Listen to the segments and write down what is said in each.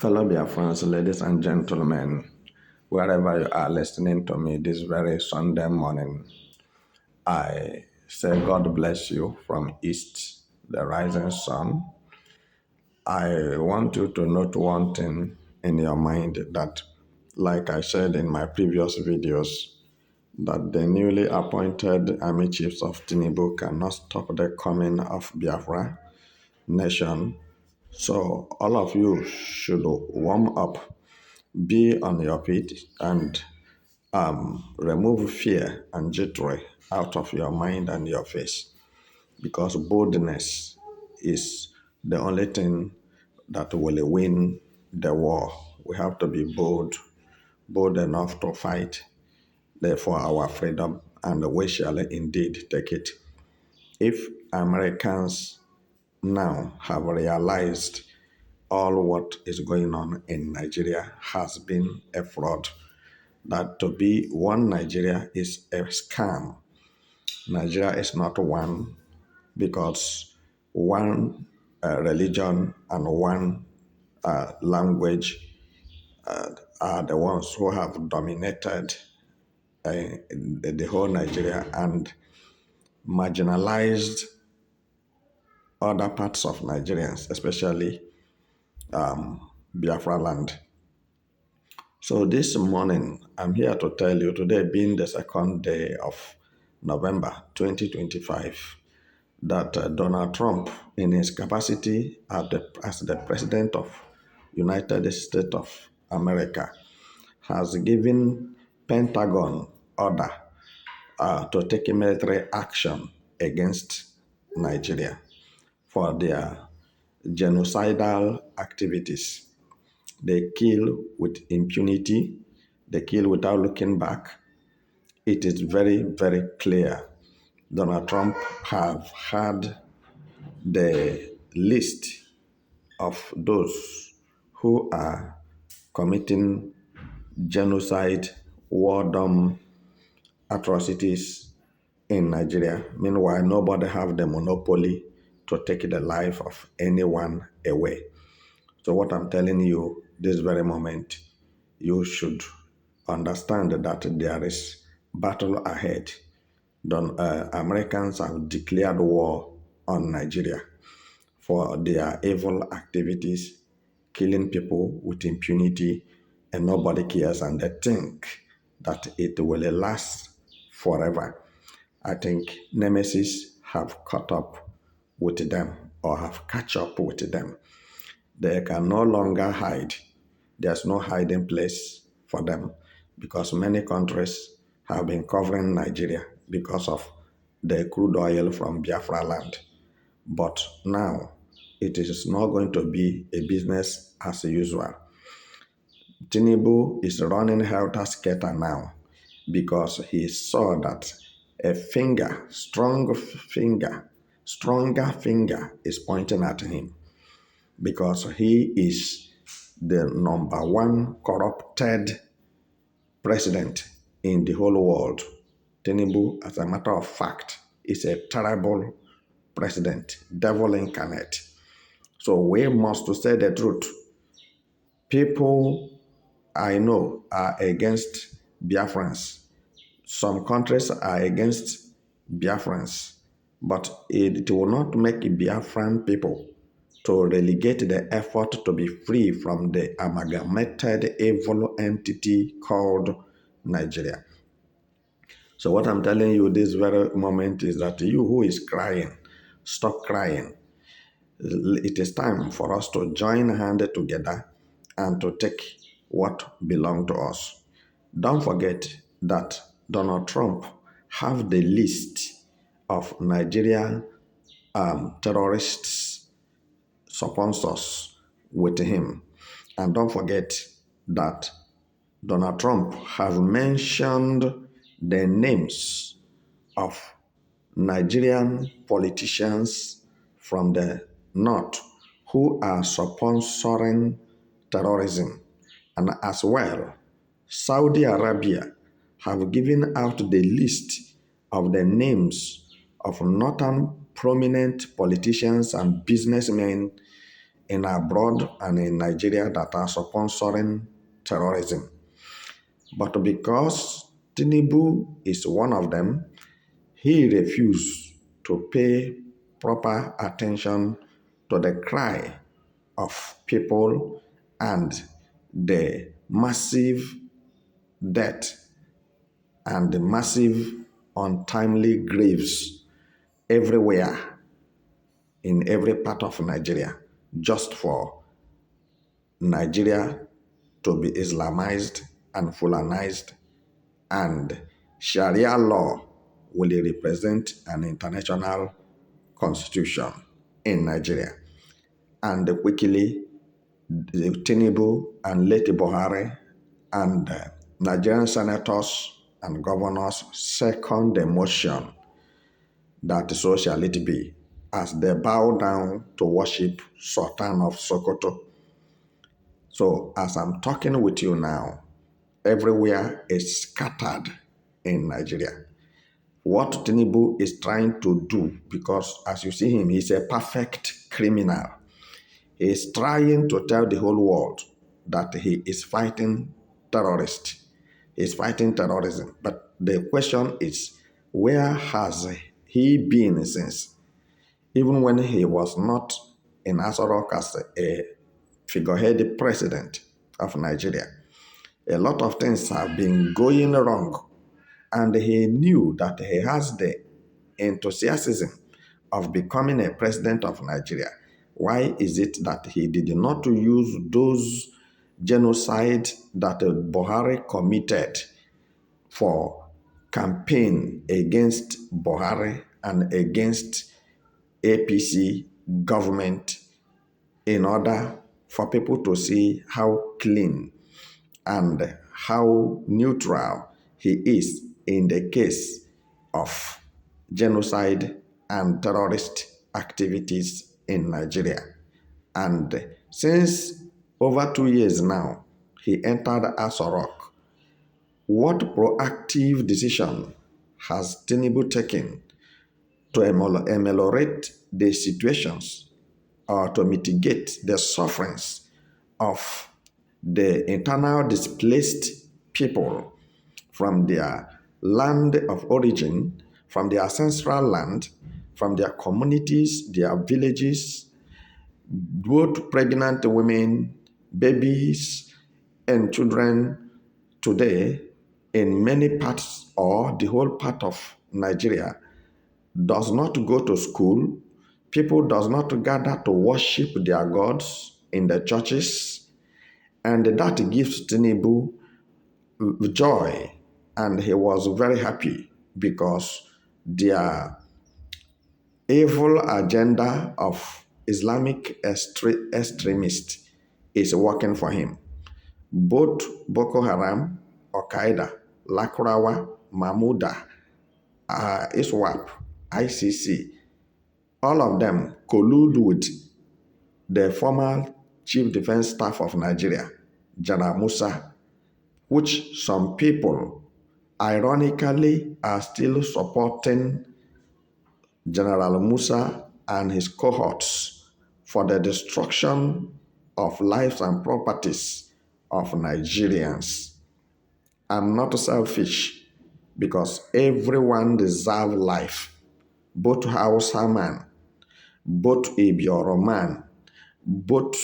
Fellow Biafrans, ladies and gentlemen, wherever you are listening to me this very Sunday morning, I say God bless you from East, the rising sun. I want you to note one thing in your mind that, like I said in my previous videos, that the newly appointed army chiefs of Tinubu cannot stop the coming of Biafra nation. So all of you should warm up, be on your feet, and remove fear and jittery out of your mind and your face, because boldness is the only thing that will win the war. We have to be bold enough to fight for our freedom, and we shall indeed take it. If Americans now have realized all what is going on in Nigeria has been a fraud, that to be one Nigeria is a scam. Nigeria is not one, because one religion and one language are the ones who have dominated the whole Nigeria and marginalized other parts of Nigerians, especially Biafra land. So this morning, I'm here to tell you, today being the second day of November 2025, that Donald Trump, in his capacity as the President of United States of America, has given Pentagon order to take military action against Nigeria for their genocidal activities. They kill with impunity. They kill without looking back. It is very, very clear. Donald Trump have had the list of those who are committing genocide, wardom atrocities in Nigeria. Meanwhile, nobody have the monopoly to take the life of anyone away. So what I'm telling you this very moment, you should understand that there is battle ahead. Americans have declared war on Nigeria for their evil activities, killing people with impunity, and nobody cares, and they think that it will last forever. I think Nemesis have caught up with them, or have catch up with them. They can no longer hide. There's no hiding place for them, because many countries have been covering Nigeria because of the crude oil from Biafra land. But now it is not going to be a business as usual. Tinubu is running helter-skelter now, because he saw that a stronger finger is pointing at him, because he is the number one corrupted president in the whole world. Tinubu, as a matter of fact, is a terrible president, devil incarnate. So we must say the truth. People I know are against Biafrans. Some countries are against Biafrans, but it will not make Biafran people to relegate the effort to be free from the amalgamated evil entity called Nigeria. So what I'm telling you this very moment is that you who is crying, stop crying. It is time for us to join hands together and to take what belongs to us. Don't forget that Donald Trump have the list of Nigerian terrorists sponsors with him. And don't forget that Donald Trump have mentioned the names of Nigerian politicians from the north who are sponsoring terrorism. And as well, Saudi Arabia have given out the list of the names of northern prominent politicians and businessmen in abroad and in Nigeria that are sponsoring terrorism. But because Tinubu is one of them, he refused to pay proper attention to the cry of people and the massive death and the massive untimely graves everywhere in every part of Nigeria just for Nigeria to be Islamized and Fulanized, and Sharia law will represent an international constitution in Nigeria. And quickly, Tinubu and late Buhari and Nigerian senators and governors second the motion that so shall it be, as they bow down to worship Sultan of Sokoto. So as I'm talking with you now, everywhere is scattered in Nigeria. What Tinubu is trying to do, because as you see him, he's a perfect criminal. He is trying to tell the whole world that he is fighting terrorists. He is fighting terrorism. But the question is, where has he been since? Even when he was not in Aso Rock as a figurehead president of Nigeria, a lot of things have been going wrong, and he knew that he has the enthusiasm of becoming a president of Nigeria. Why is it that he did not use those genocide that Buhari committed for campaign against Buhari and against APC government in order for people to see how clean and how neutral he is in the case of genocide and terrorist activities in Nigeria? And since over 2 years now, he entered Aso Rock. What proactive decision has Tinubu taken to ameliorate the situations or to mitigate the sufferings of the internal displaced people from their land of origin, from their ancestral land, from their communities, their villages, both pregnant women, babies, and children today in many parts or the whole part of Nigeria does not go to school. People does not gather to worship their gods in the churches, and that gives Tinubu joy, and he was very happy because their evil agenda of Islamic extremists is working for him. Both Boko Haram, Al-Qaeda, Lakrawa, Mahmuda, ISWAP, ICC, all of them collude with the former Chief Defense Staff of Nigeria, General Musa, which some people ironically are still supporting General Musa and his cohorts for the destruction of lives and properties of Nigerians. I'm not selfish because everyone deserves life, both Hausa man, both Ibioro man, both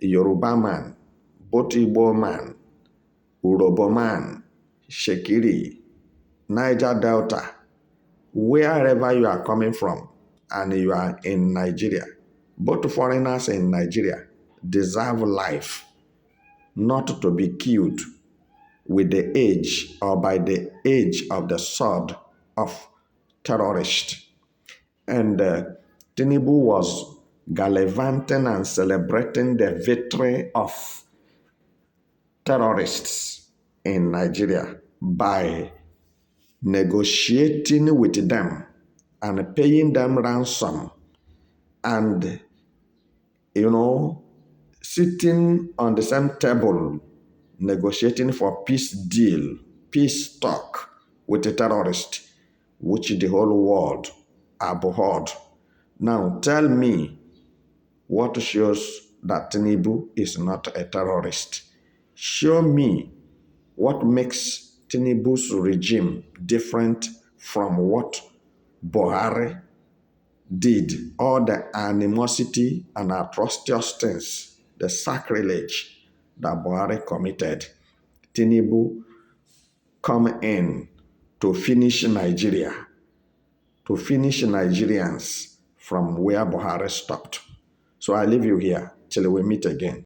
Yoruba man, both Igbo man, Urobo man, Shekiri, Niger Delta, wherever you are coming from and you are in Nigeria, both foreigners in Nigeria deserve life, not to be killed with the age or by the age of the sword of terrorists. And Tinubu was gallivanting and celebrating the victory of terrorists in Nigeria by negotiating with them and paying them ransom and, sitting on the same table negotiating for peace deal, peace talk with the terrorist, which the whole world abhorred. Now tell me, What shows that Tinubu is not a terrorist? Show me what makes Tinubu's regime different from what Buhari did, all the animosity and atrocious things, the sacrilege that Buhari committed. Tinubu come in to finish Nigeria, to finish Nigerians from where Buhari stopped. So I leave you here till we meet again.